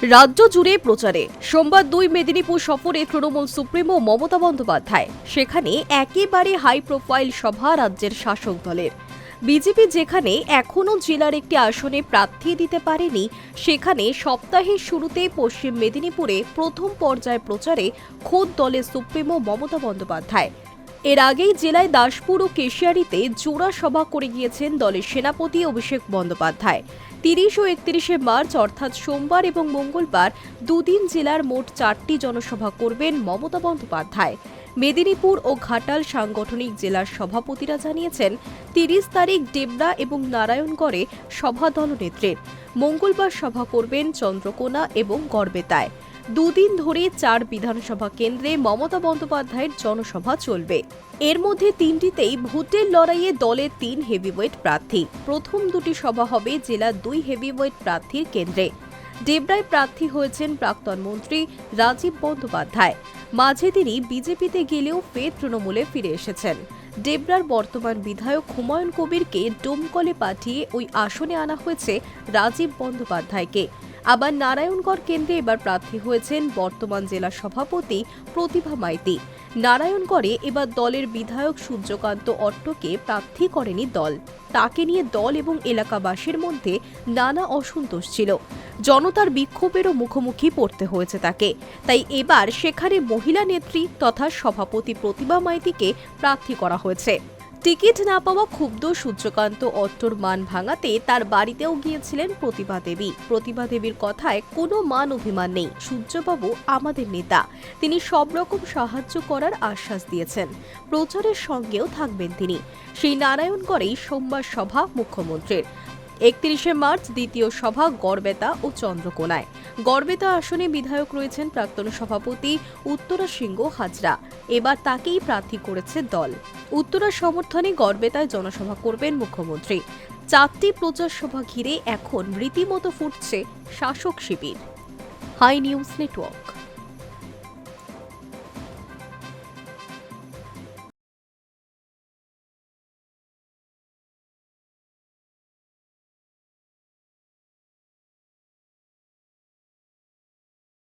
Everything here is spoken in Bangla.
রাজ্য জুড়ে প্রচারে সোমবার ২ মেদিনীপুর সফরে তৃণমূল সুপ্রিমো মমতা বন্দ্যোপাধ্যায়। সেখানে একেবারে হাই প্রোফাইল সভা রাজ্যের শাসক দলের। বিজেপি যেখানে এখনও জেলার একটি আসনে প্রার্থী দিতে পারেনি, সেখানে সপ্তাহের শুরুতে পশ্চিম মেদিনীপুরে প্রথম পর্যায়ে প্রচারে খোদ দলের সুপ্রিমো মমতা বন্দ্যোপাধ্যায়। এর আগেই জেলায় দাসপুর ও কেশিয়ারিতে জোড়া সভা করে গিয়েছেন দলের সেনাপতি অভিষেক বন্দ্যোপাধ্যায়। ৩০ ও ৩১শে মার্চ অর্থাৎ সোমবার এবং মঙ্গলবার দুদিন জেলার মোট ৪টি জনসভা করবেন মমতা বন্দ্যোপাধ্যায়। মেদিনীপুর ও ঘাটাল সাংগঠনিক জেলার সভাপতিরা জানিয়েছেন ৩০ তারিখ ডেবরা এবং নারায়ণগড়ে সভা দলনেত্রীর। মঙ্গলবার সভা করবেন চন্দ্রকোনা এবং গড়বেতায়। দুদিন ধরে ৪ বিধানসভা কেন্দ্রে মমতা বন্দ্যোপাধ্যায়ের জনসভা চলবে। এর মধ্যে ৩টিতেই ভোটের লড়াইয়ে দলের ৩ হেভিওয়েট প্রার্থী। প্রথম দুটি সভা হবে জেলার ২ হেভিওয়েট প্রার্থীর কেন্দ্রে। ডেবরায় প্রার্থী হয়েছেন প্রাক্তন মন্ত্রী রাজীব বন্দ্যোপাধ্যায়। মাঝে তিনি বিজেপিতে গেলেও ফের তৃণমূলে ফিরে এসেছেন। ডেবরার বর্তমান বিধায়ক হুমায়ুন কবিরকে ডোমকলে পাঠিয়ে ওই আসনে আনা হয়েছে রাজীব বন্দ্যোপাধ্যায়কে। আবার নারায়ণগড় কেন্দ্রে এবার প্রার্থী হয়েছেন বর্তমান জেলা সভাপতি প্রতিভা মাইতি। নারায়ণগড়ে এবার দলের বিধায়ক সূর্যকান্ত অট্টকে প্রার্থী করেনি দল। তাকে নিয়ে দল এবং এলাকাবাসীর মধ্যে নানা অসন্তোষ ছিল। জনতার বিক্ষোভেরও মুখোমুখি পড়তে হয়েছে তাকে। তাই এবার সেখানে মহিলা নেত্রী তথা সভাপতি প্রতিভা মাইতিকে প্রার্থী করা হয়েছে। টিকিট না পাওয়া ক্ষুব্ধ সূর্যকান্ত অট্টর মান ভাঙাতে তার বাড়িতেও গিয়েছিলেন প্রতিভা দেবী। প্রতিভা দেবীর কথায় কোনো মান অভিমান নেই, সূর্যবাবু আমাদের নেতা, তিনি সব রকম সাহায্য করার আশ্বাস দিয়েছেন। প্রচারের সঙ্গেও থাকবেন তিনি। সেই নারায়ণগড়েই সোমবার সভা মুখ্যমন্ত্রীর। ৩১শে মার্চ দ্বিতীয় সভা গড়বেতা ও চন্দ্রকোনায়। গড়বেতা আসনে বিধায়ক রয়েছেন প্রাক্তন সভাপতি উত্তরা সিংহ হাজরা। এবার তাকেই প্রার্থী করেছে দল। উত্তরার সমর্থনে গড়বেতায় জনসভা করবেন মুখ্যমন্ত্রী। ৪টি প্রচার সভা ঘিরে এখন রীতিমতো ফুটছে শাসক শিবির। High news network.